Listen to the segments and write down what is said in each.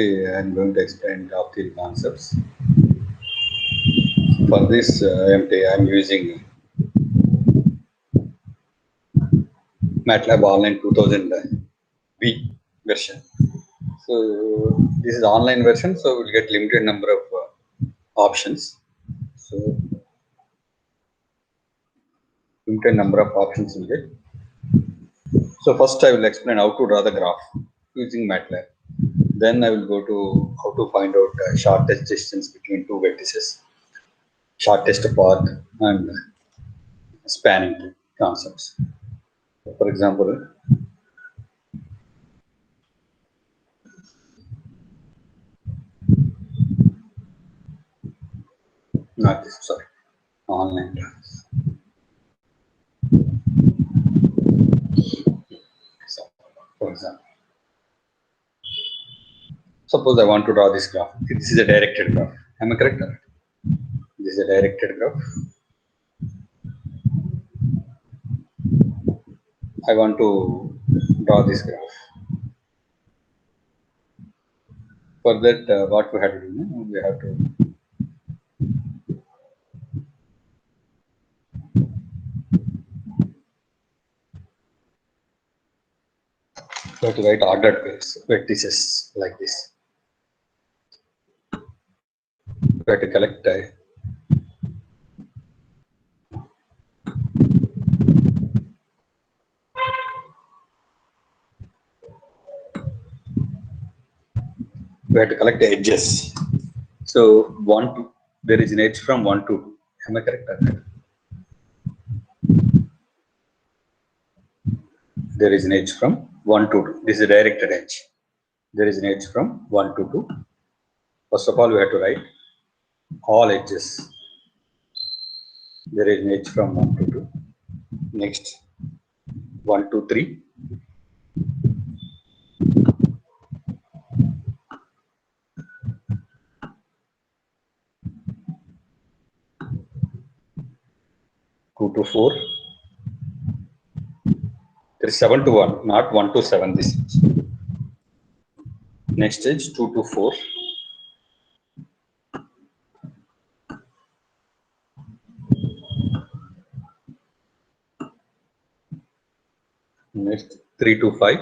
I'm going to explain graph theory concepts. For this, I'm using MATLAB Online 2000 B version. So this is online version, so we'll get limited number of options. So limited number of options we'll get. So first I will explain how to draw the graph using MATLAB. Then I will go to how to find out shortest distance between two vertices, shortest path, and spanning concepts. For example, not this, sorry, online class. So, for example, suppose I want to draw this graph. This is a directed graph. Am I correct? This is a directed graph. I want to draw this graph. For that, what we have to do? We have to write ordered pairs, vertices like this. We have to collect the edges. So there is an edge from 1 to 2. Am I correct? There is an edge from 1 to 2. This is a directed edge. There is an edge from 1 to 2. First of all, we have to write all edges. There is an edge from 1 to 2. Next, 1 to 3. Two to 4. There is 7 to 1, not 1 to 7. This is. Next edge 2 to 4. Next 3 to 5.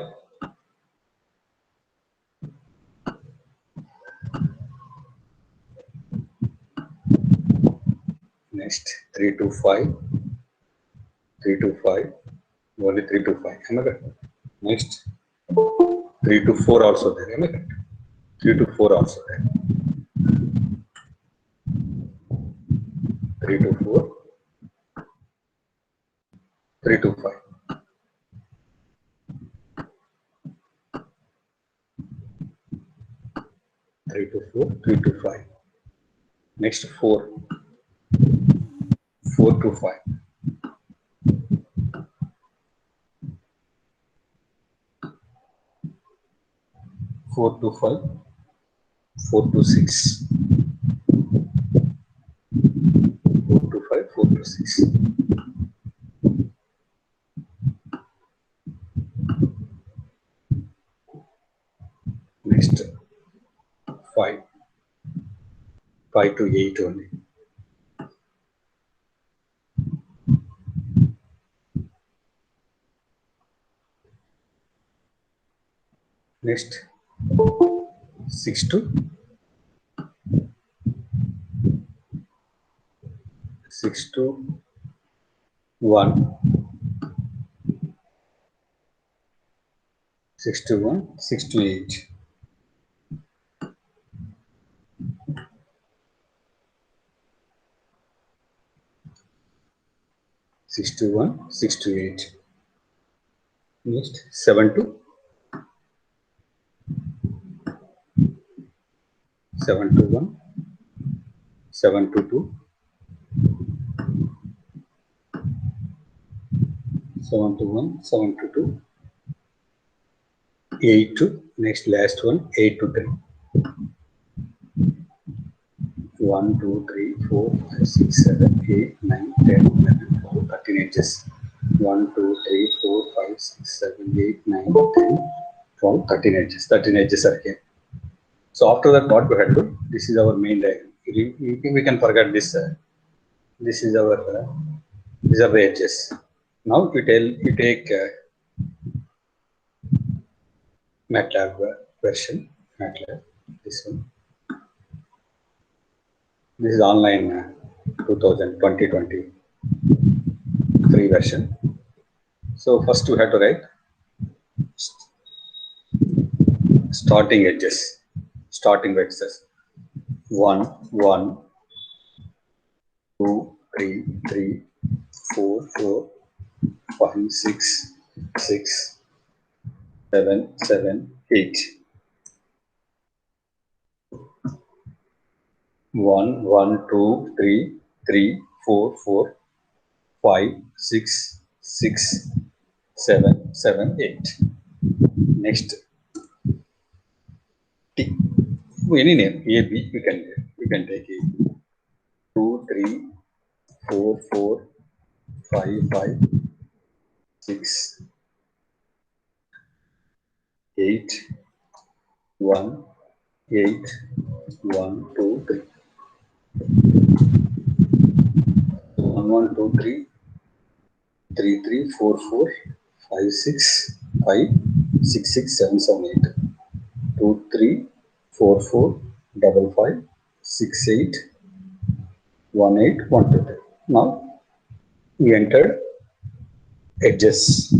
Next 3 to 5. 3 to 5. Only 3 to 5. Am I correct? Next 3 to 4 also there. Am I correct? 3 to 4 also there. 3 to 4. 3 to 5. 3 to 4. 3 to 5. Next 4. 4 to 5. 4 to 5. 4 to 6. 4 to 5. 4 to 6. Next 5. 5 to 8 only. Next 6 to 1. 6 to 1. 6 to 8. 6 to 1. 6 to 8. Next 7 to 7 to 1. 7 to 2. 7 to 1. 7 to 2. 8 to next last one. 8 to 3. 1, 2, 3, 4, 5, 6, 7, 8, 9, 10, 11, 12, 13 edges. 1, 2, 3, 4, 5, 6, 7, 8, 9, 10, 12, 13 edges. 13 edges are here. So after that, what we had to do? This is our main diagram. We can forget this. This is our these are the edges. Now you take MATLAB version. MATLAB, this one. This is online 2023 version. So first we have to write starting edges, starting vectors. 1, 1, 2, 3, 3, 4, 4, 5, 6, 6, 7, 7, 8. 1, 1, 2, 3, 3, 4, 4, 5, 6, 6, 7, 7, 8. Next, T. Any name, A, B, we can take A. 2, 3, 4, 4, 5, 5, 6, 8, 1, 8, 1, 2, 3. 1, 1, 2, 3, 3, 3, 4, 4, 5, 6, 5, 6, 6, 7, 7, 8. 2, 3, 4, 4, 5, 5, 6, 8, 1, 8, 1, 2, 3. Now we entered edges.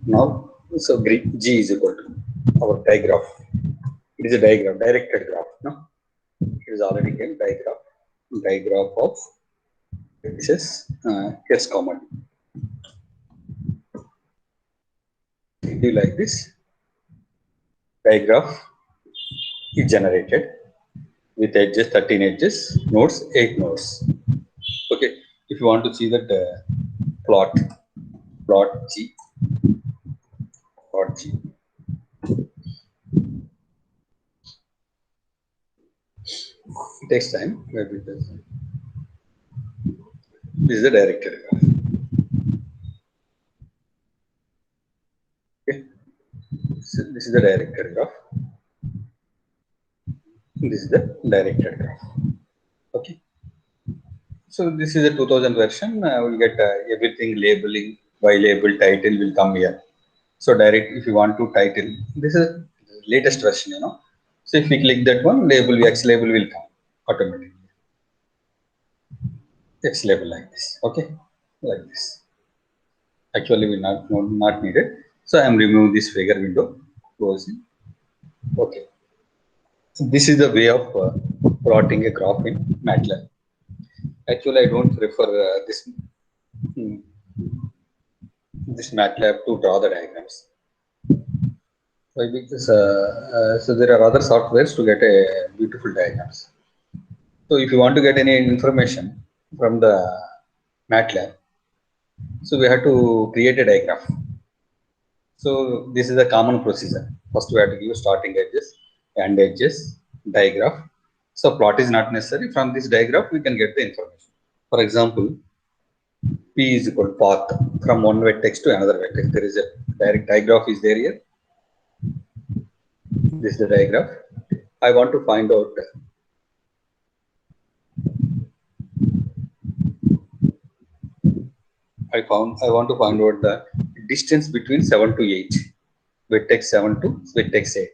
Now, so G is equal to our digraph. It is a diagram, directed graph. No, it is already came digraph of edges. S comma D. Do you like this? Digraph is generated with edges, 13 edges, nodes, 8 nodes. Okay, if you want to see that plot G, plot G. It takes time. This is the directed graph. Okay, so this is the directed graph. This is the directed graph. Okay. So this is a 2000 version. We'll get everything labeling by label title will come here. So direct, if you want to title, this is the latest version, you know. So if we click that one, label X label will come automatically. X label like this. Okay, like this. Actually, we not needed. So I am removing this figure window. Closing. Okay. So this is the way of plotting a graph in MATLAB. Actually, I don't prefer this MATLAB to draw the diagrams. Why? Because so there are other softwares to get a beautiful diagrams. So if you want to get any information from the MATLAB, so we have to create a diagram. So this is a common procedure. First we have to give starting edges and edges diagram. So plot is not necessary. From this diagram we can get the information. For example, P is equal to path from one vertex to another vertex. There is a direct diagram is there here. This is the diagram. I want to find out I want to find out the distance between 7 to 8. Vertex 7 to vertex 8.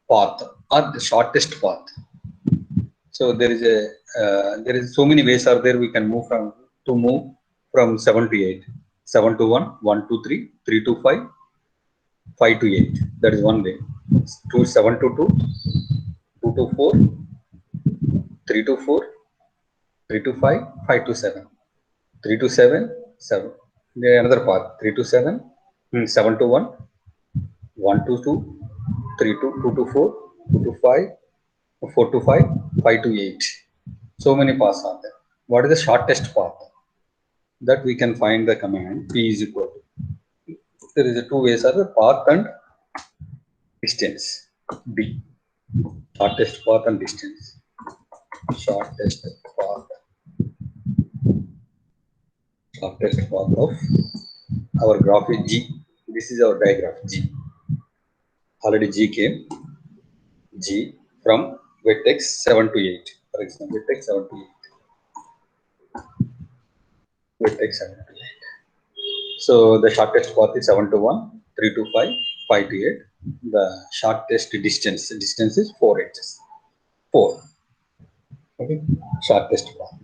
Path or the shortest path. So there is so many ways are there we can move from 7 to 8. 7 to 1, 1 to 3, 3 to 5, 5 to 8. That is one way. 7 to 2, 2 to 4, 3 to 4, 3 to 5, 5 to 7, 3 to 7, 7. There is another path. 3 to 7, 7 to 1, 1 to 2, 3 to 2 to 4, 2 to 5, 4 to 5, 5 to 8. So many paths are there. What is the shortest path? That we can find the command P is equal to. There is a two ways are the path and distance. B. Shortest path and distance. Shortest path. Shortest path of our graph is G. This is our diagram G. Already G came. G from vertex 7 to 8, for example, vertex 7 to 8, vertex 7 to 8. So the shortest path is 7 to 1, 3 to 5, 5 to 8. The shortest distance is 4 edges. 4. Okay, shortest path.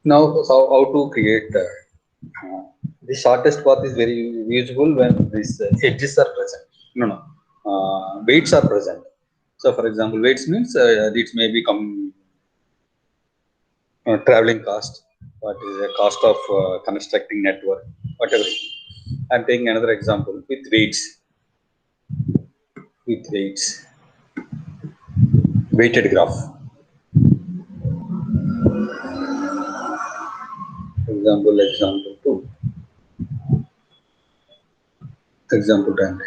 Now, so how to create the shortest path is very useful when these edges are present. Weights are present. So, for example, weights means it may become traveling cost, what is the cost of constructing network, whatever. I'm taking another example with weights. With weights, weighted graph. Example 2. Example 10.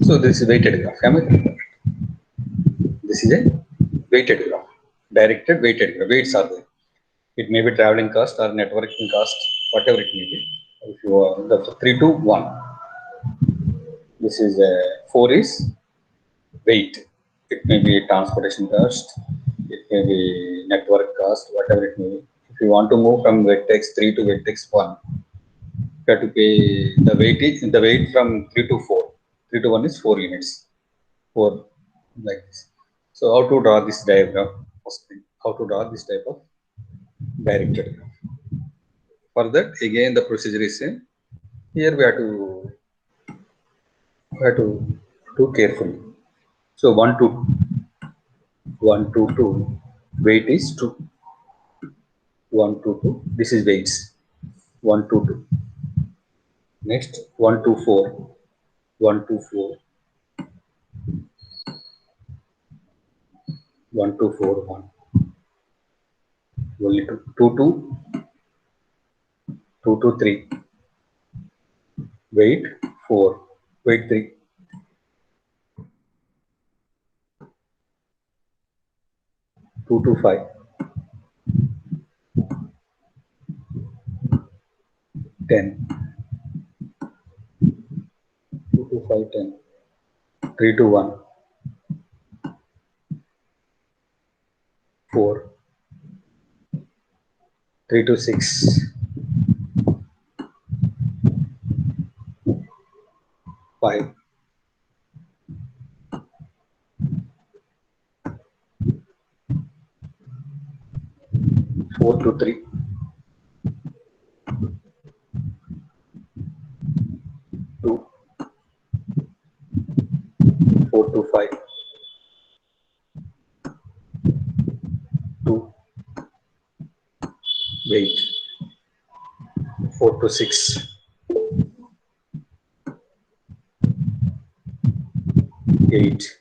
So this is weighted graph. Am I correct? This is a weighted graph. Directed weighted graph. Weights are there. It may be traveling cost or networking cost, whatever it may be. If you are the 3 to 1. This is a 4 is weight. It may be transportation cost. It may be network cost, whatever it may be. If you want to move from vertex 3 to vertex 1, you have to pay the weight from 3 to 4. 3 to 1 is 4 units. 4 like this. So how to draw this diagram? First thing, how to draw this type of directed graph. For that, again the procedure is same. Here we have to do carefully. So 1 to 2 weight is 2. 1 to 2. This is weights. 1 to 2. Next 1 to 4. 1 to 4. 1 to 4 1. Only 2 to 2 to 3. Weight 4. Weight 3. 2 to 5. 10. 2 to 5 10. 3 to 1. 4. 3 to 6. 5. 4 to 3. 2. 4 to 5. 2. Weight 4 to 6. 8.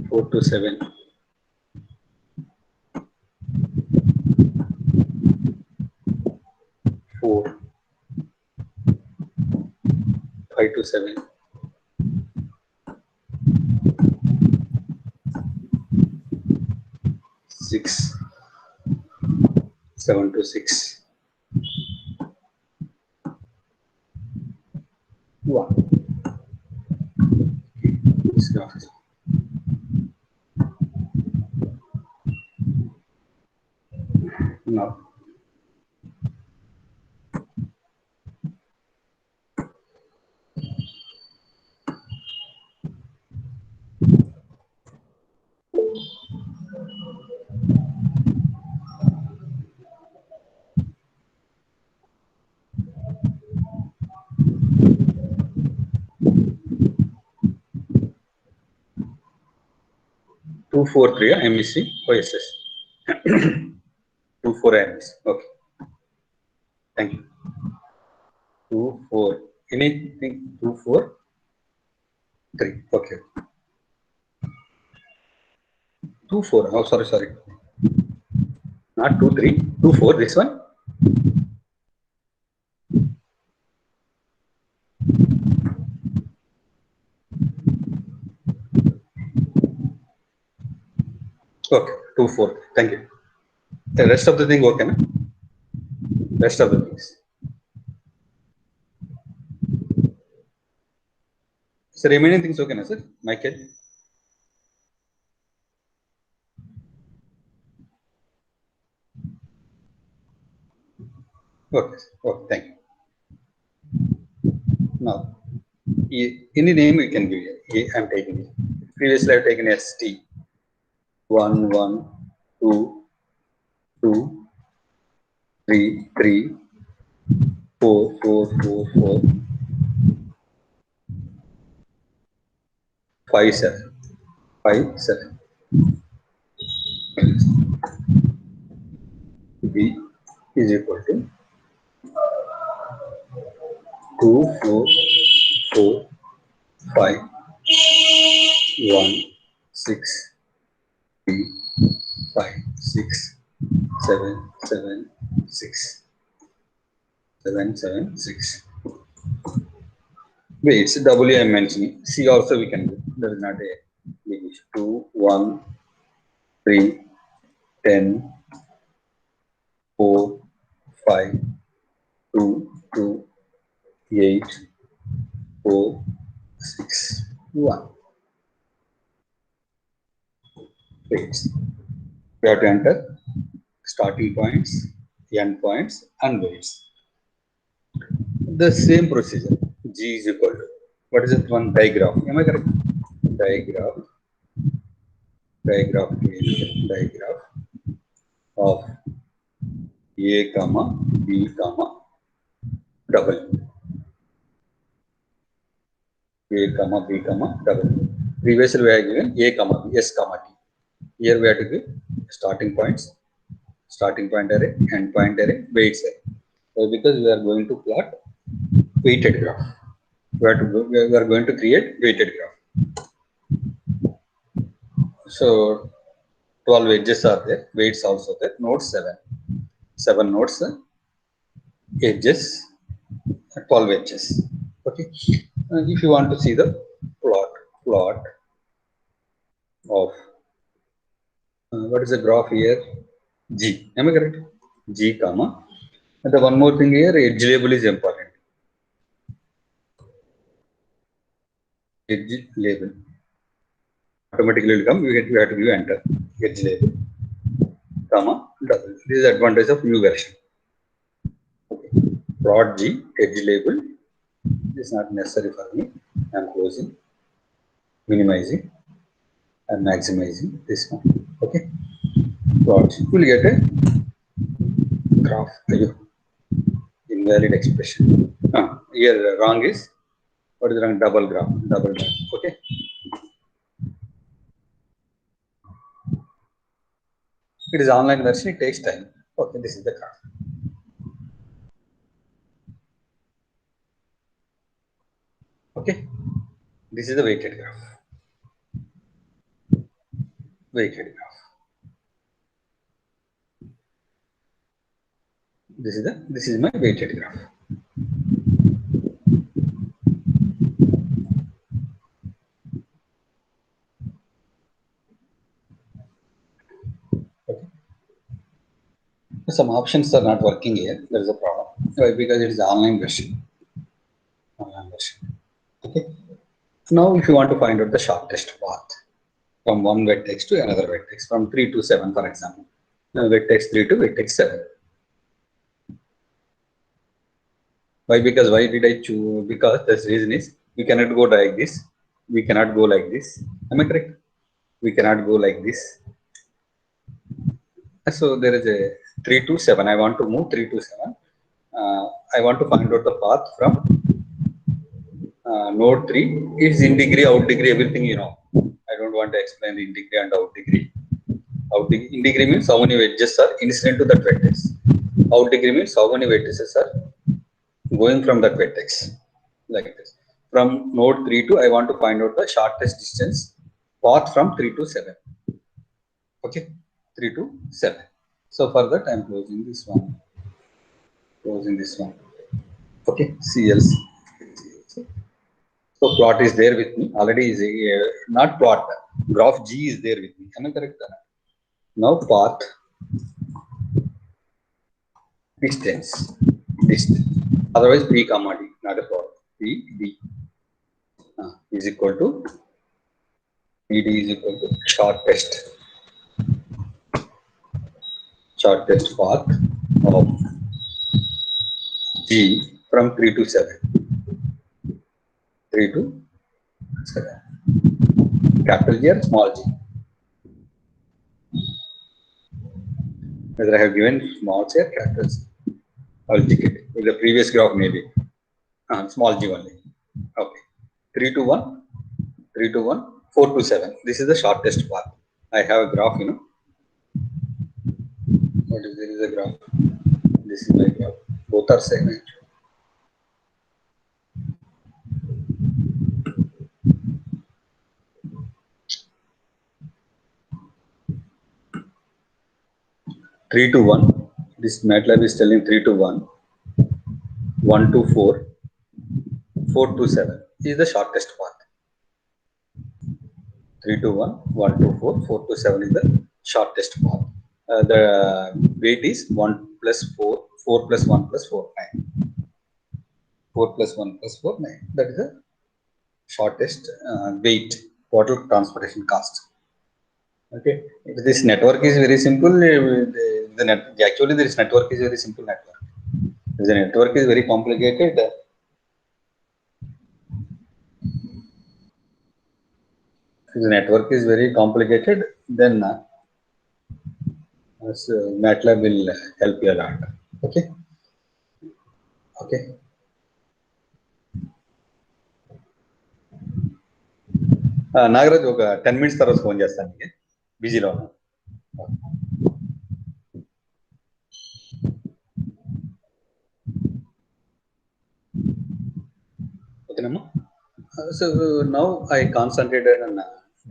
4 to 7. 4. 5 to 7. 6. 7 to 6. 1. This graph is now. 2 4 3. I am missing. Oh yes, yes. 2 4 I am missing. Okay. Thank you. 2 4. Anything 2 4 3. Okay. 2 4. Oh, sorry. Not 2 3. 2 4. This one. Okay. 2 4. Thank you. The rest of the thing okay, na? Rest of the things. So remaining things okay, na, sir? Michael? Okay, okay, thank you. Now, any name you can give it. I'm taking it. Previously, I've taken ST. 1, 1, 2, 2, 3, 3, 4, 4, 4, 4, 5, 7. 5, 7. B is equal to 2, 4, 4, 5, 1, 6, 3, 5, 6, 7, 7, 6, 7, 7, 6. Wait, it's W I'm mentioning. C also we can do. There is not a big issue. 2, 1, 3, 10, 4, 5, 2, 2, 8, 4, 6, 1. Wait. We have to enter starting points, end points, and weights. The same procedure. G is equal to, what is it? One digraph. Am I correct? Digraph. Digraph of A comma B comma W. A comma B comma W. Previously we have given A comma B, S comma T. Here we have to give starting points, starting point array, end point array, weights array. So because we are going to plot weighted graph, we are going to create weighted graph. So 12 edges are there, weights also there, nodes 7. 7 nodes, edges, 12 edges. Okay. If you want to see the plot of what is the graph here? G. Am I correct? G comma. And the one more thing here, edge label is important. Edge label. Automatically will come. We have to give enter. Edge label. Comma double. This is the advantage of new version. Okay. Plot G, edge label. This is not necessary for me. I am closing, minimizing, and maximizing this one. Okay. Plot G. We will get a graph. Invalid expression. Here wrong is, what is wrong? Double graph. Double graph. Okay. It is online version. It takes time. Okay. This is the graph. Okay. This is the weighted graph. Weighted graph. This is my weighted graph. Okay. Some options are not working here. There is a problem. Why? Because it is online version. Online version. Okay. Now, if you want to find out the shortest path from one vertex to another vertex, from 3 to 7, for example, vertex 3 to vertex 7. Why? Because why did I choose? Because the reason is we cannot go like this. We cannot go like this. Am I correct? We cannot go like this. So there is a 3 to 7. I want to move 3 to 7. I want to find out the path from node 3. It's in degree, out degree, everything you know. I don't want to explain the in degree and out degree. In degree means how many edges are incident to that vertex. Out degree means how many vertices are going from that vertex. Like this. From node 3 to, I want to find out the shortest distance path from 3 to 7. Okay, 3 to 7. So for that, I'm closing this one. Closing this one. Okay, CLC. So plot is there with me. Already is not plot. Graph G is there with me. Am I correct? Now path distance. Otherwise P comma D, not a problem. P D. is equal to ED is equal to shortest path of G from 3 to 7. 3 to 7. Capital G or small g. Whether I have given small c or capital C. I will check it. With the previous graph maybe. Small g only. Okay. 3 to 1, 3 to 1, 4 to 7. This is the shortest path. I have a graph, you know. What is there is a graph? This is my graph. Both are same. 3 to 1. This MATLAB is telling 3 to 1, 1 to 4, 4 to 7 is the shortest path. 3 to 1, 1 to 4, 4 to 7 is the shortest path. The weight is 1 plus 4, 4 plus 1 plus 4, 9. 4 plus 1 plus 4, 9. That is the shortest weight, total transportation cost. Okay. If this network is very simple, actually this network is very simple network. If the network is very complicated, then MATLAB will help you a lot. Okay. Okay. Nagaraj ఒక 10 minutes తర్వాత phone చేస్తాను నీకు బిజీలో ఉన్నా ఓకేనమ్మా so now I concentrated on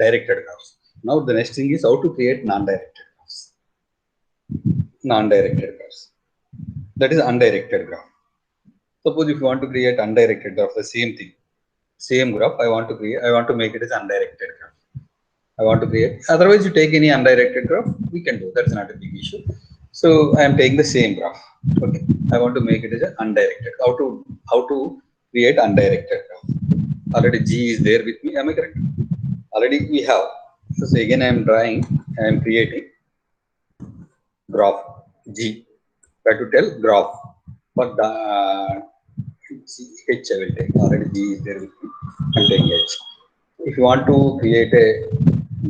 directed graphs. Now the next thing is how to create non-directed graphs. That is undirected graph. Suppose if you want to create undirected graph, the same thing, same graph I want to make it as undirected graph. I want to create, otherwise you take any undirected graph, we can do, that's not a big issue. So I am taking the same graph. Okay, I want to make it as an undirected. How to create undirected graph? Already G is there with me, am I correct? Already we have. So again I am creating graph G. Try to tell graph, but the H I will take. Already G is there with me. I'm taking H. If you want to create a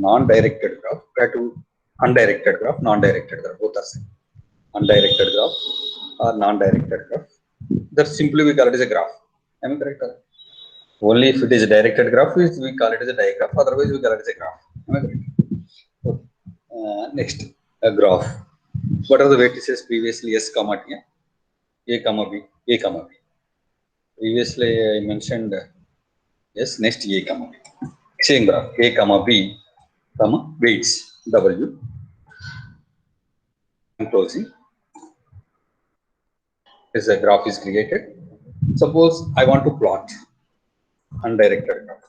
non-directed graph, try to undirected graph, non-directed graph, both are same. Undirected graph or non-directed graph. That simply we call it as a graph. Am I correct? Only if it is a directed graph, we call it as a digraph. Otherwise, we call it as a graph. Am I correct? Okay. Next, a graph. What are the vertices previously? S, comma T, A, comma B, A, comma B. Previously, I mentioned yes. Next, A, comma B. Same graph. A, comma B, comma weights W. I'm closing. As a graph is created. Suppose I want to plot undirected graph.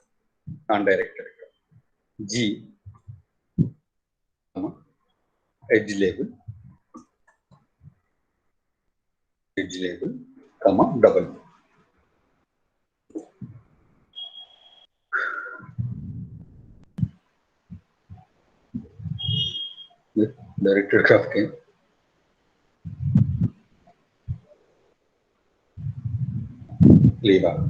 G, comma, edge label, comma, W. The directed graph came. Leave out.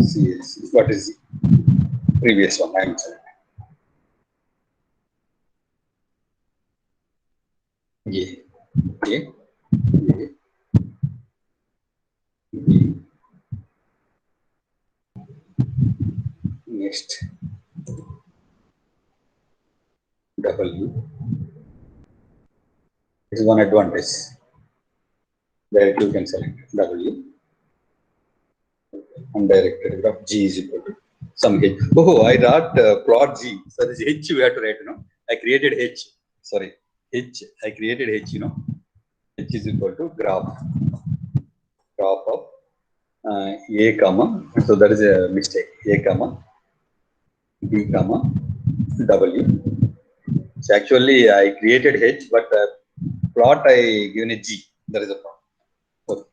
CS. What is the previous one? I'm sorry. A. B. Next. W. This is one advantage. Directly you can select W. Undirected graph G is equal to some H. Oh, I wrote plot G. So this H we have to write, I created H. Sorry, H. I created H, H is equal to graph of A, comma. So that is a mistake. A, comma B, comma W. So actually I created H, but plot I given a G. There is a problem. So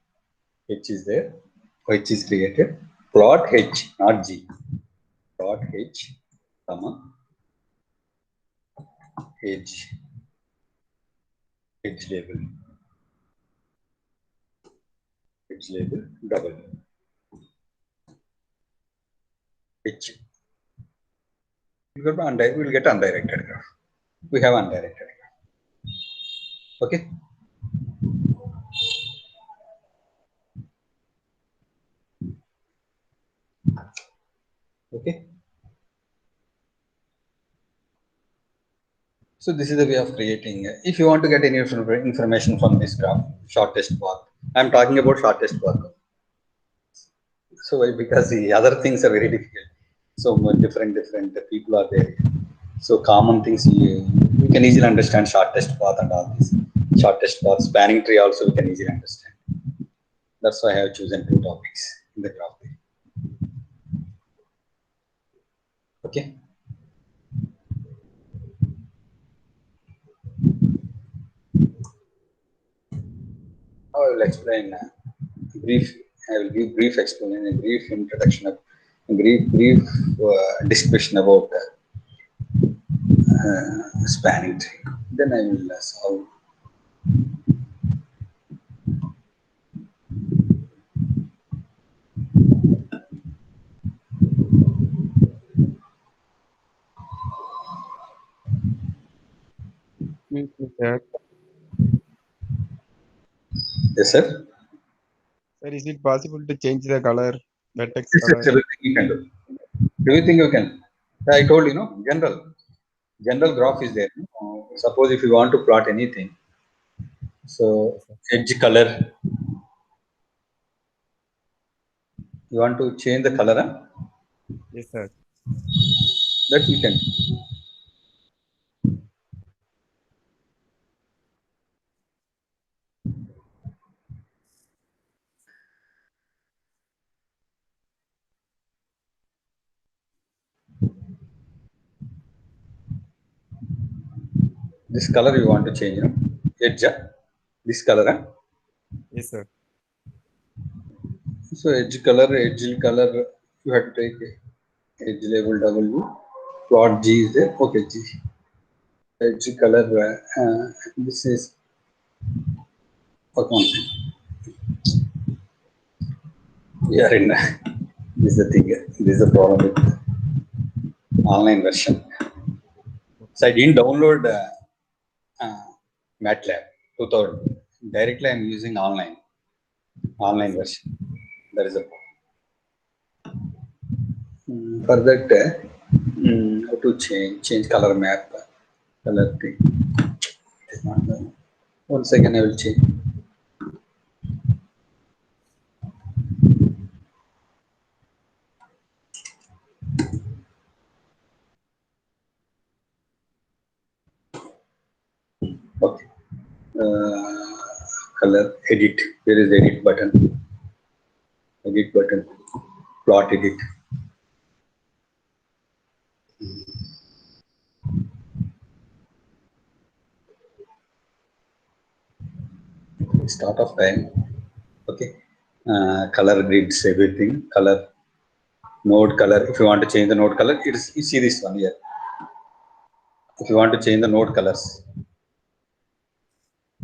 H is there. H is created. Plot H, not G. Plot H, comma H. Edge label. Edge label double. H. We'll get undirected graph. We have undirected graph. Okay. Okay. So this is the way of creating. If you want to get any information from this graph, shortest path. I'm talking about shortest path. So because the other things are very difficult. So different people are there. So common things you can easily understand shortest path and all this. Shortest path, spanning tree also we can easily understand. That's why I have chosen 2 topics in the graph. Okay. Now I will explain brief. I will give brief explanation, a brief introduction, a brief discussion about spanning tree. Then I will solve. Sir. Yes, sir. Sir, is it possible to change the color, vertex Yes, color? yes, everything you can do. Everything you can. I told you, general graph is there. Suppose if you want to plot anything, so Yes, sir. edge color, you want to change the color, Yes, sir. that you can. This color you want to change, edge, this color. Yes, sir. So edge color, you have to take edge label W. Plot G is there. Okay, G. Edge color. This is. Okay, we are in. This is the thing. This is the problem with online version. So I didn't download MATLAB 2000. Directly, I'm using online version. That is a problem. For that, how to change color map, color thing. It is not done. Once again, I will change. Okay. Color edit. There is edit button. Edit button. Plot edit. Start of time. Okay. Color grids, everything. Color. Node color. If you want to change the node color, you see this one here. If you want to change the node colors,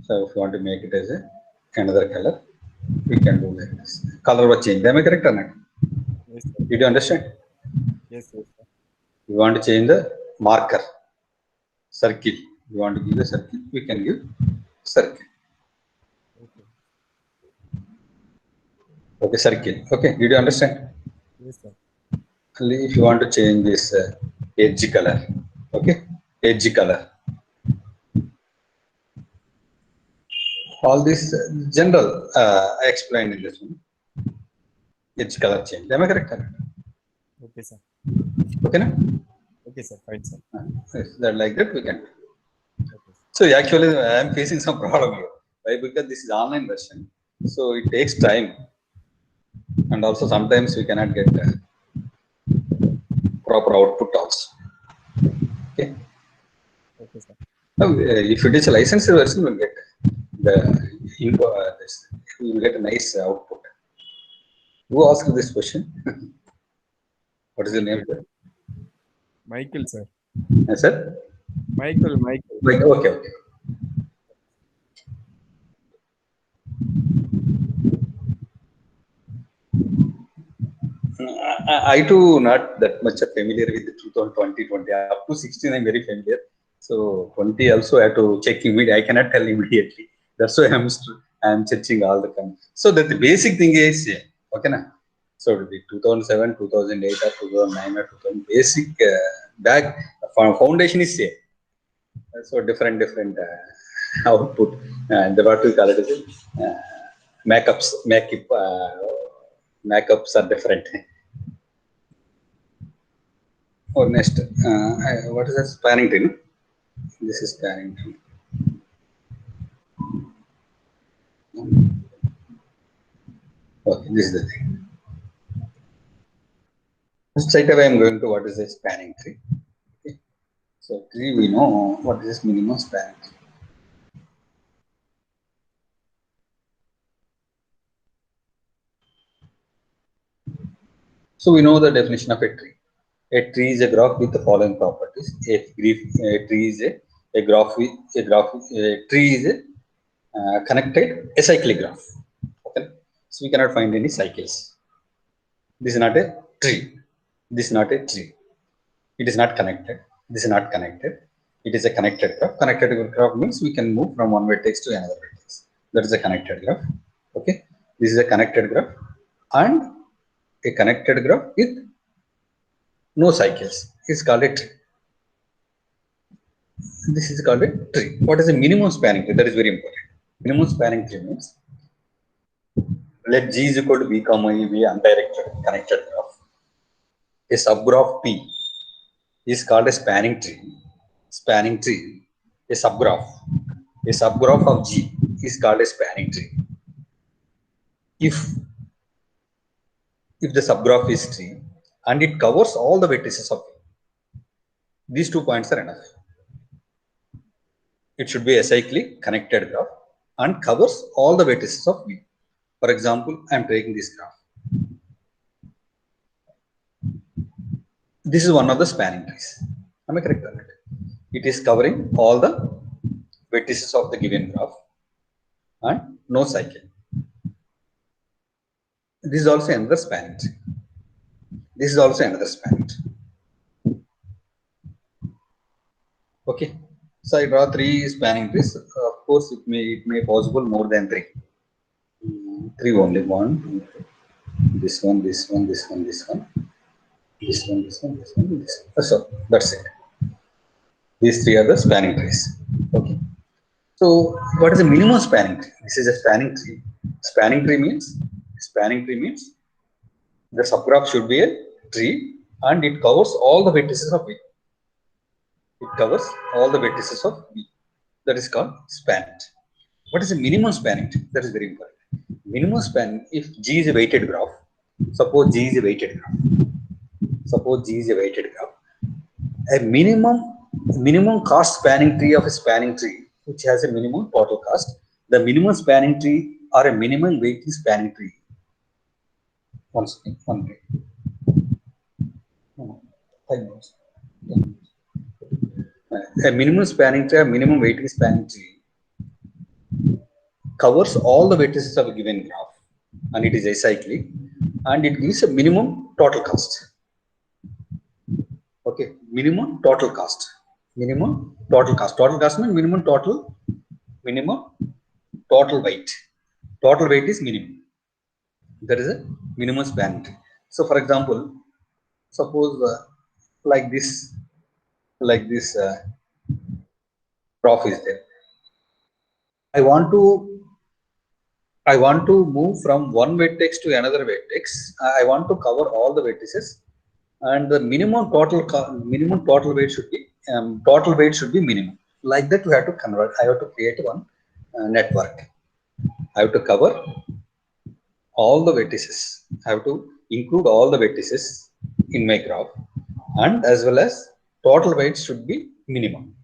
so if you want to make it as another color, we can do like this. Color was change. Am I correct or not? Yes, sir. Did you understand? Yes, sir. You want to change the marker, circle. You want to give the circle, we can give circle. Okay. Okay, circle. Okay, did you understand? Yes, sir. If you want to change this edge color, okay, edge color. All this general I explained in this one. Edge color change. Am I correct? Okay, sir. Okay, na? Okay, sir. Fine, sir. Yes, that like that we can do. Okay, sir. So actually, I am facing some problem here. Why? Because this is online version, so it takes time, and also sometimes we cannot get proper output also. Okay. Okay, sir. If it is a licensed version, you will get the info. You will get a nice output. Who asked this question? What is your name, sir? Michael, sir. Yes, sir. Michael. Like, okay. I too not that much familiar with the 2020. Up to 16, I'm very familiar. So 20 also I have to check immediately. I cannot tell immediately. That's why I'm checking all the time. So that the basic thing is okay na. So it will be 2007, 2008, or 2009 or 2000. Basic back foundation is same. So different output and what we call it is makeups. Makeups are different. Or next, what is that spanning tree? No? This is spanning tree. Okay, this is the thing. Straight away, I'm going to what is a spanning tree. Okay. So tree, we know what is this minimum spanning tree. So we know the definition of a tree. A tree is a graph with the following properties. A tree is a graph with a tree is a connected acyclic graph. Okay. So we cannot find any cycles. This is not a tree. This is not a tree. It is not connected. This is not connected. It is a connected graph. Connected graph means we can move from one vertex to another vertex. That is a connected graph. Okay. This is a connected graph and a connected graph with no cycles. It's called a tree. This is called a tree. What is a minimum spanning tree? That is very important. Minimum spanning tree means let G is equal to B comma E be undirected connected graph. A subgraph P is called a spanning tree. Spanning tree. A subgraph. A subgraph of G is called a spanning tree. If the subgraph is tree and it covers all the vertices of V, these 2 points are enough. It should be a cyclic connected graph and covers all the vertices of V. For example, I am taking this graph. This is one of the spanning trees. Am I correct on it? It is covering all the vertices of the given graph and no cycle. This is also another spanning tree. This is also another spanning tree. Okay. So I draw 3 spanning trees. Of course, it may possible more than 3. 3 only. 1, 2, 3. This one, this one, this one, this one. This one, this one, this one, this one. So that's it. These 3 are the spanning trees. Okay. So what is the minimum spanning tree? This is a spanning tree. Spanning tree means the subgraph should be a tree and it covers all the vertices of it. It covers all the vertices of V. That is called span. What is a minimum spanning tree? That is very important. Minimum span, if G is a weighted graph, suppose G is a weighted graph. A minimum cost spanning tree of a spanning tree, which has a minimum total cost. The minimum spanning tree or a minimum weighted spanning tree. One second, one minute. No, 5 minutes. A minimum spanning tree, a minimum weighting spanning tree covers all the vertices of a given graph and it is acyclic and it gives a minimum total cost. Okay, minimum total cost. Total cost means minimum total weight. Total weight is minimum. That is a minimum spanning tree. So for example, suppose like this graph is there. I want to move from one vertex to another vertex. I want to cover all the vertices, and the minimum total weight should be minimum. Like that, we have to convert. I have to create one network. I have to cover all the vertices. I have to include all the vertices in my graph, and as well as total weight should be minimum.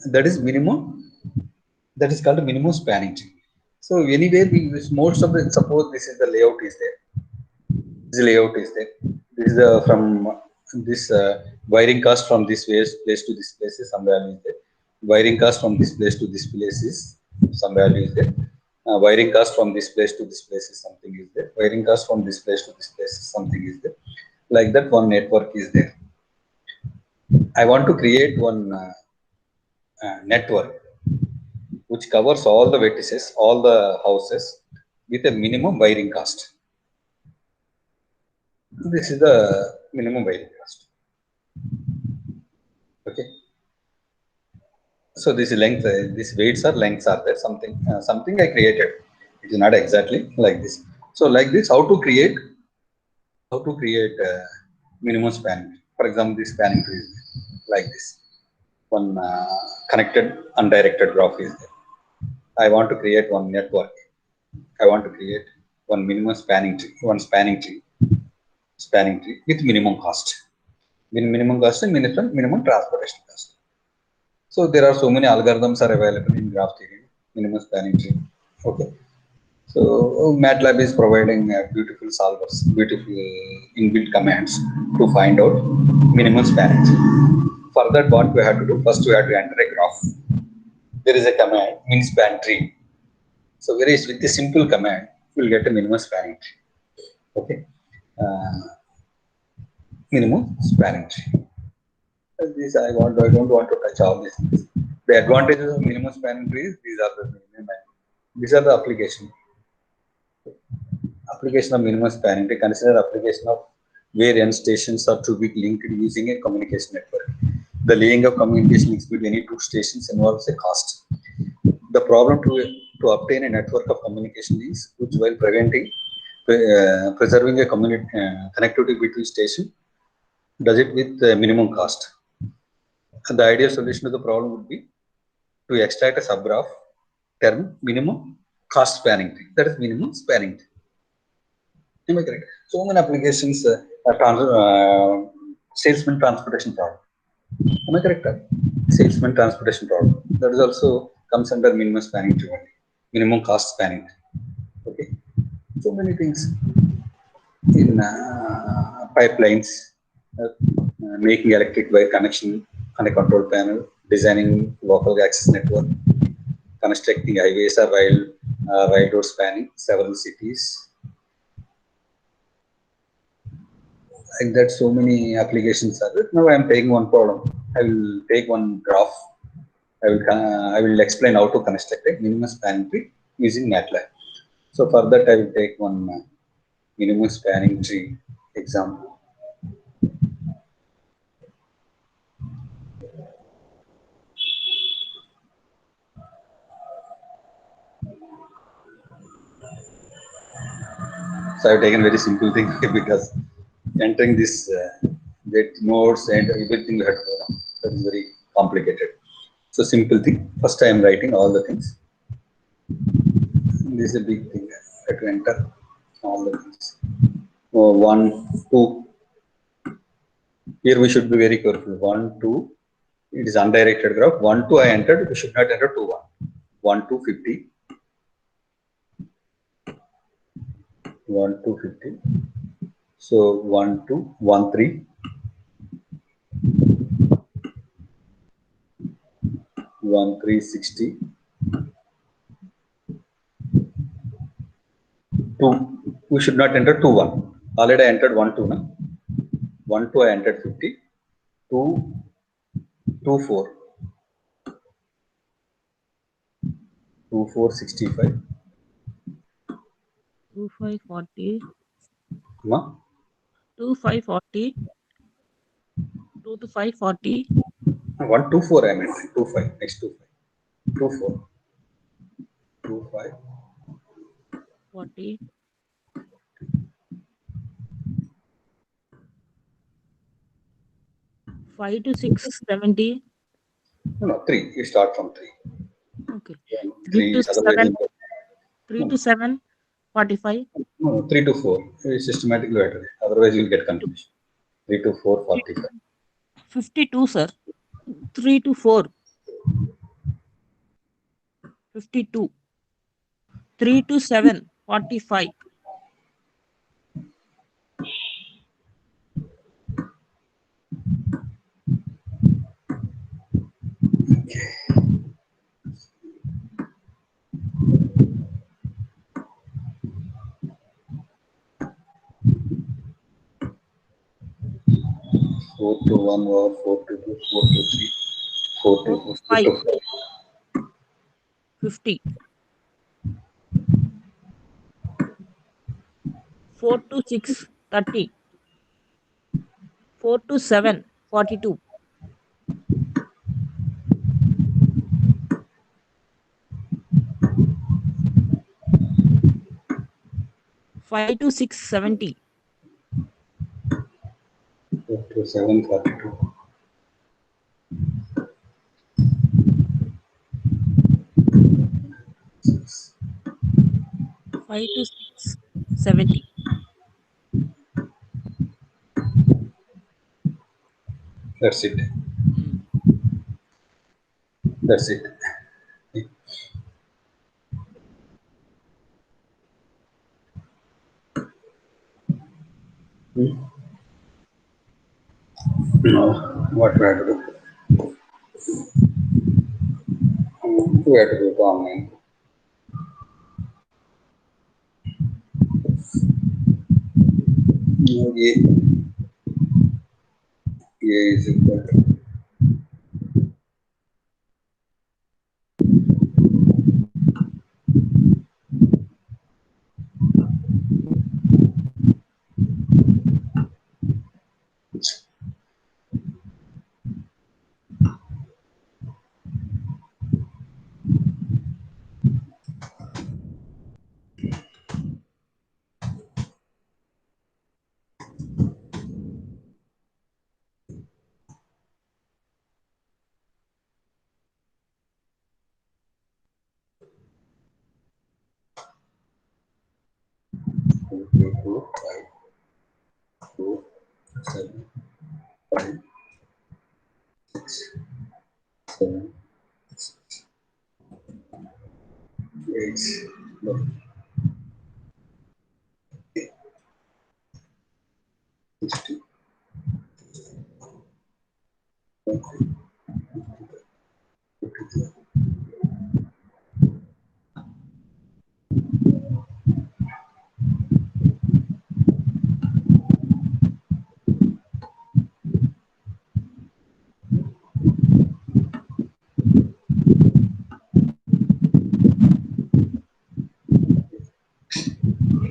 that is minimum. That is called minimum spanning tree. So anywhere we use most of the, suppose this is the layout is there. This layout is there. This is the from this wiring cost from this place to this place is some value is there. Wiring cost from this place to this place is some value is there. Wiring cost from this place to this place is something is there. Wiring cost from this place to this place is something is there. Like that, one network is there. I want to create one network which covers all the vertices, all the houses with a minimum wiring cost. This is the minimum wiring cost. Okay. So this length, these weights or lengths are there. Something I created. It is not exactly like this. So like this, how to create minimum spanning. For example, this spanning tree is like this. One connected undirected graph is there. I want to create one network. I want to create one minimum spanning tree, spanning tree with minimum cost. Minimum cost and minimum transportation cost. So there are so many algorithms are available in graph theory, minimum spanning tree. Okay. So MATLAB is providing beautiful solvers, beautiful inbuilt commands to find out minimum spanning tree. For that, what we have to do? First, we have to enter a graph. There is a command min span tree. So whereas with a simple command, we will get a minimum spanning tree. Okay. Minimum spanning tree. This I don't want to touch all these things. The advantages of minimum spanning trees, these are the minimum. These are the application of minimum spanning tree. Consider application of where n stations are to be linked using a communication network. The laying of communication links between any two stations involves a cost. The problem to obtain a network of communication links, which while preserving a connectivity between stations, does it with minimum cost. And the ideal solution to the problem would be to extract a subgraph term minimum cost spanning tree. That is minimum spanning tree. Am I correct? So many applications salesman transportation problem. Am I correct? Salesman transportation problem. That is also comes under minimum spanning tree only. Minimum cost spanning tree. Okay. So many things in pipelines, making electric wire connection on a control panel, designing local access network, constructing highways or railroad spanning several cities. Like that, so many applications are there. Now I am taking one problem. I will take one graph. I will explain how to construct a minimum spanning tree using MATLAB. So for that, I will take one minimum spanning tree example. So I've taken very simple thing because entering this get nodes and everything you have to do. That is very complicated. So simple thing. First I am writing all the things. This is a big thing. I have to enter all the things. 1, 2. Here we should be very careful. 1, 2. It is undirected graph. 1, 2 I entered. We should not enter 2, 1. 1, 2, 50. 1, 2, 50. So 1, 2, 1, 3. 1, 3, 60. 2. We should not enter 2, 1. Already I entered 1, 2. No? 1, 2 I entered 50. 2, 2, 4. 2, 4, 65. 2, 5, 40. Ma? 2, 5, 40. 2 to 5, 40. 1, 2, 4 I meant. 2, 5. Next 2, 5. 2, 4. 2, 5. 40. 5 to 6, 70. No, 3. You start from 3. Okay. 3 3, to otherwise 7. you 3 to 7, 45. no, 3 to 4. You systematically better. Otherwise you will get confused. 3 to 4, 45. 52, sir. 3 to 4. 52. 3 to 7, 45. 4 to 1 or 4 to 2, 4 to 3, 4 to 4 5. to 5. 50. 4 to 6, 30. 4 to 7, 42. 5 to 6, 70. 4 to 7, 42. 5 to 6, 70. That's it. Hmm. That's it. Now, what we have to do? We have to do it online. Now, A is equal to equal to 5, 4, 7, 5, 6, 7, 8, 60.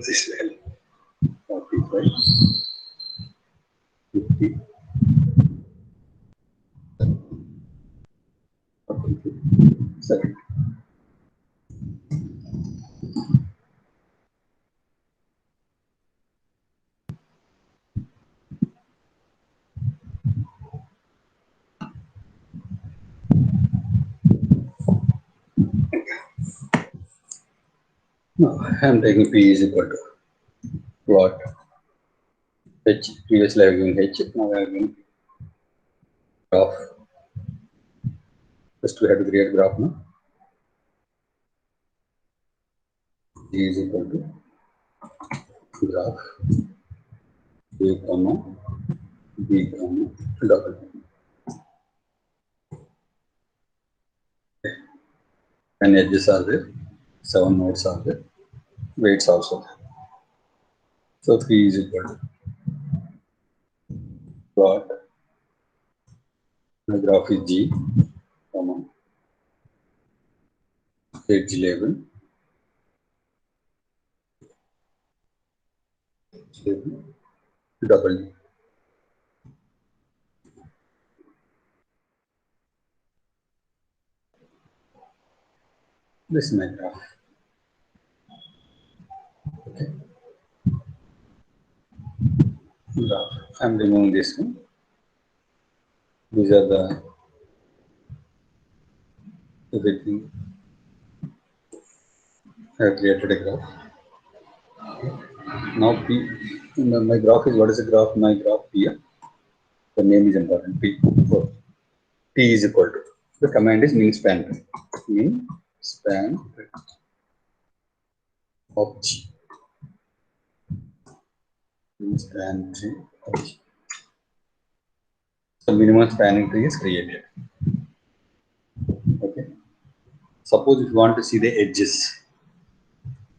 This value 45, 50, 42, 70. Now, I am taking P is equal to plot H. Previously, I have given H. Now, I have given graph. First, we have to create graph now. G is equal to graph A comma B comma double. And edges are there. 7 nodes are there. Weights also there. So 3 is equal to plot. My graph is G comma edge label double. This is my graph. Okay. Graph. I'm removing this one. These are the everything. I have created a graph. Now P. My graph is what is the graph? My graph P. The name is important. P. So P is equal to. The command is min span. Min span of G. Span tree of G. So minimum spanning tree is created. Okay. Suppose if you want to see the edges,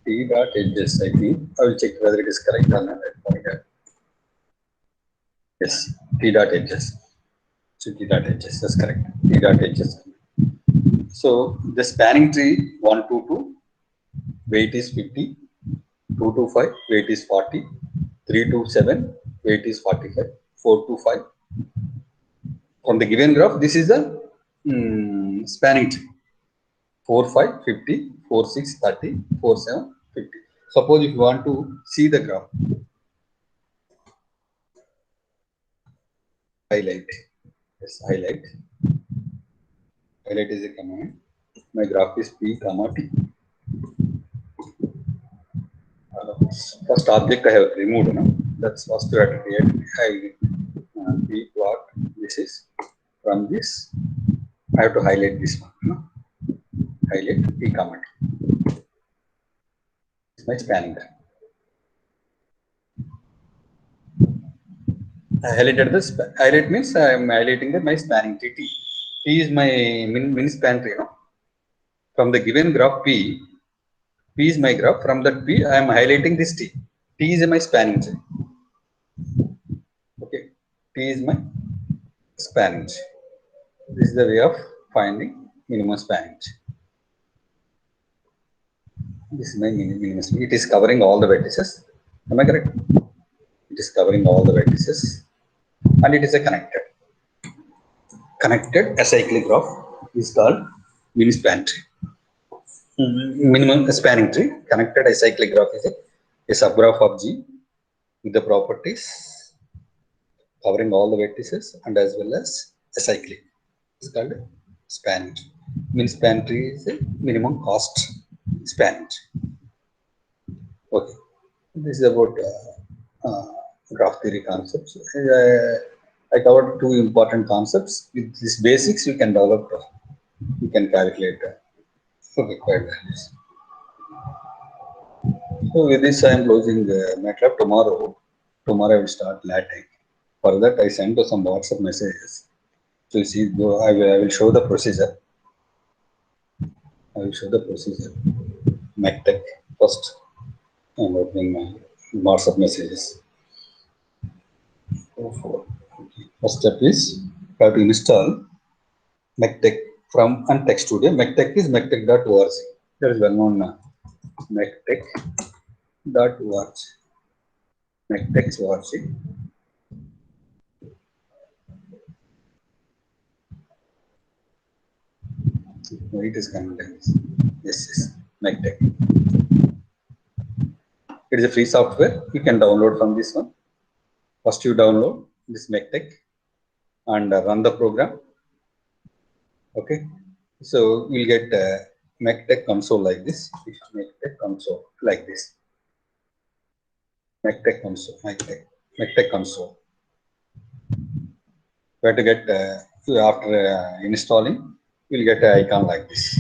T dot edges, I think I will check whether it is correct or not. Yes, T dot edges. So T dot edges, that's correct. T dot edges. So the spanning tree 1 to 2, weight is 50, 2 to 5, weight is 40, 3 to 7, weight is 45, 4 to 5. From the given graph, this is the spanning tree. 4, 5, 50, 4, 6, 30, 4, 7, 50. Suppose if you want to see the graph, highlight. Yes, highlight. Highlight is a command. My graph is P, comma T. First object I have removed. No? That's first you have to create. P plot. This is from this. I have to highlight this one. No? Highlight P, comma T. It's my spanning tree. I highlighted this. Highlight means I am highlighting my spanning tree T. T is my min span tree. No? From the given graph P, P is my graph. From that P, I am highlighting this T. T is my spanning tree. Okay. T is my spanning tree. This is the way of finding minimum spanning tree. This is my minimum. It is covering all the vertices. Am I correct? It is covering all the vertices, and it is a connected acyclic graph is called min span tree. Minimum spanning tree. Connected acyclic graph is a subgraph of G with the properties covering all the vertices and as well as acyclic. It's called spanning tree. Min span tree is a minimum cost spanning tree. Okay, this is about graph theory concepts. I covered two important concepts. With these basics, you can develop, you can calculate required values. So with this, I am closing MATLAB tomorrow. Tomorrow I will start LaTeX. For that, I sent some WhatsApp messages. So you see, I will show the procedure. I will show the procedure. MATLAB first. I am opening my WhatsApp messages. First step is you have to install MATLAB from Tech Studio. MATLAB is MATLAB.org. That is well known now. MATLAB.org. MATLAB.org. It is coming like this. Yes, MATLAB. It is a free software. You can download from this one. First, you download this MATLAB and run the program. Okay. So we'll get MATLAB console like this. MATLAB console like this. MATLAB console. MATLAB console. We have to get after installing, we'll get an icon like this.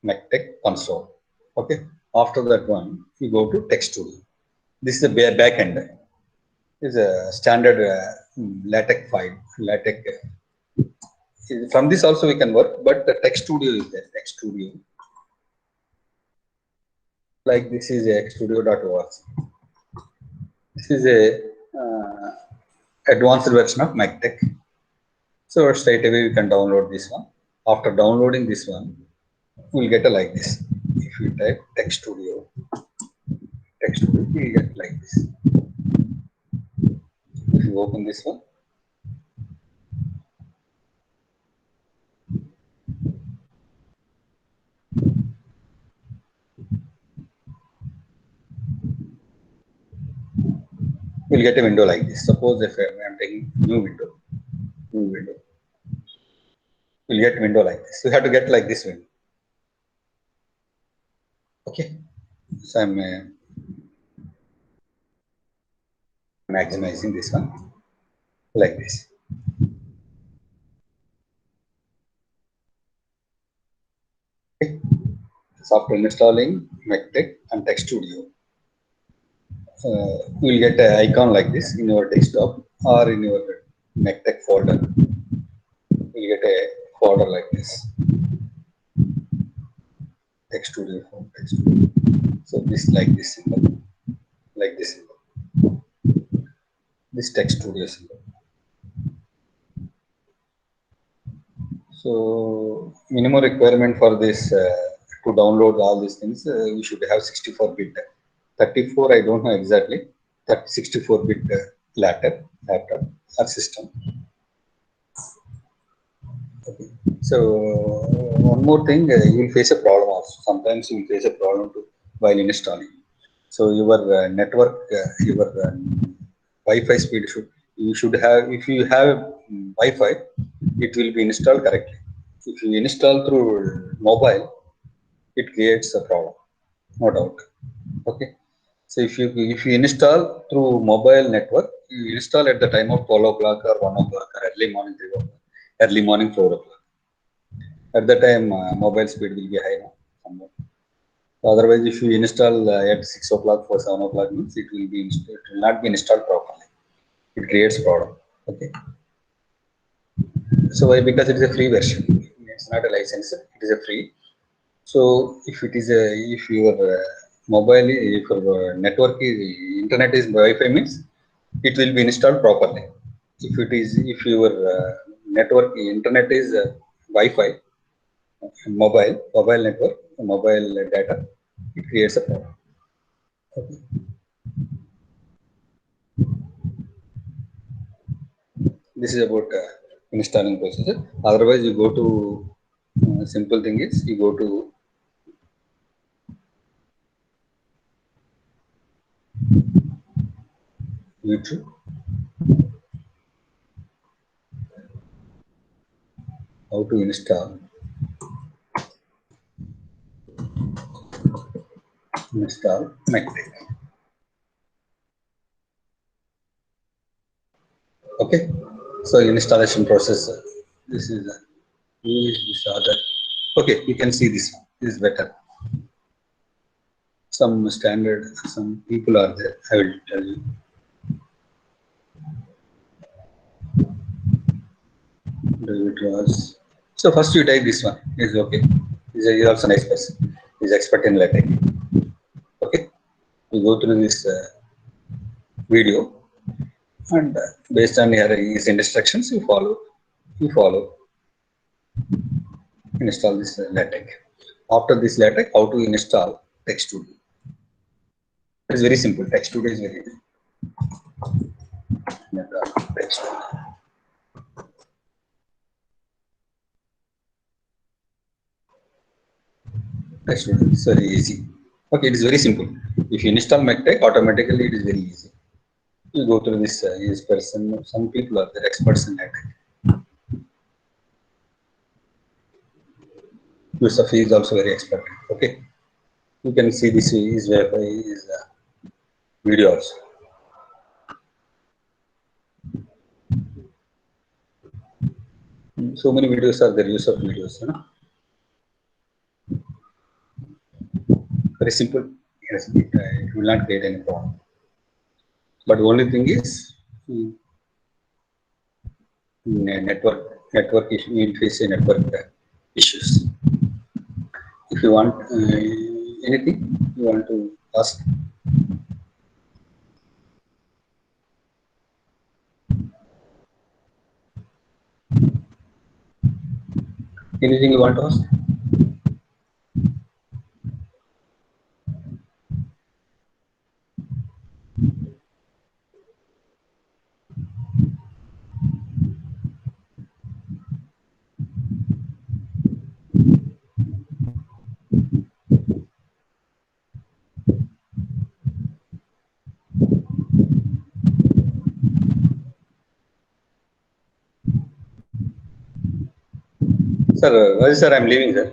MATLAB console. Okay. After that one, you go to Tech Studio. This is the back end. This is a standard LaTeX file. LaTeX. From this also we can work, but the Tech Studio is there. Tech Studio. Like this is a xstudio.org. This is a advanced version of MATLAB. So straight away you can download this one. After downloading this one, we'll get a like this. If you type Tech Studio, you get like this. If you open this one, you'll get a window like this. Suppose if I'm taking new window, you'll get window like this. You have to get like this window. Okay. So I'm maximizing this one like this. Okay. So after installing MacTech and Text Studio, you will get an icon like this in your desktop or in your MacTech folder. You will get a folder like this, Text Studio from Text Studio. So this like this symbol, like this symbol, this Text Studio symbol. So minimum requirement for this to download all these things, we should have 64-bit. 34, I don't know exactly. That 64-bit laptop or system. Okay. So one more thing, you will face a problem also. Sometimes you will face a problem while installing. So your network, your Wi-Fi speed you should have. If you have Wi-Fi, it will be installed correctly. If you install through mobile, it creates a problem, no doubt. Okay. So if you install through mobile network, you install at the time of 12 o'clock or 1 o'clock or early morning 3 o'clock, early morning 4 o'clock. At the time, mobile speed will be high now. Somewhat. Otherwise, if you install at 6 o'clock for 7 o'clock, means it will not be installed properly. It creates problem. Okay. So why? Because it is a free version. It's not a license. It is a free. So if your mobile, if your network is internet is Wi-Fi means it will be installed properly. If your network internet is Wi-Fi, mobile network, mobile data, it creates a problem. Okay. This is about installing procedure. Otherwise, you go to simple thing is you go to YouTube, how to install MacTech. Okay, so installation process. This is who is this other? Okay, you can see this one. This is better. Some standard, some people are there. I will tell you. David Ross. So first you take this one. Is okay. He's also a nice person. He's expert in LaTeX. Okay, you go through this video, and based on his instructions, you follow. You follow. Install this LaTeX. After this LaTeX, how to install Text Studio? It's very simple. Text Studio is very easy. Text Studio. Text Studio is very easy. Okay, it is very simple. If you install MacTech, automatically it is very easy. You go through this person. Some people are there, experts in LaTeX. Yusuf is also very expert. Okay, you can see this is whereby is video also. So many videos are there, use of videos, you know. Very simple. Yes, it will not create any problem. But the only thing is network issue. You will face a network issues. If you want anything, you want to ask. Anything you want to ask? Sir, sir, I'm leaving, sir.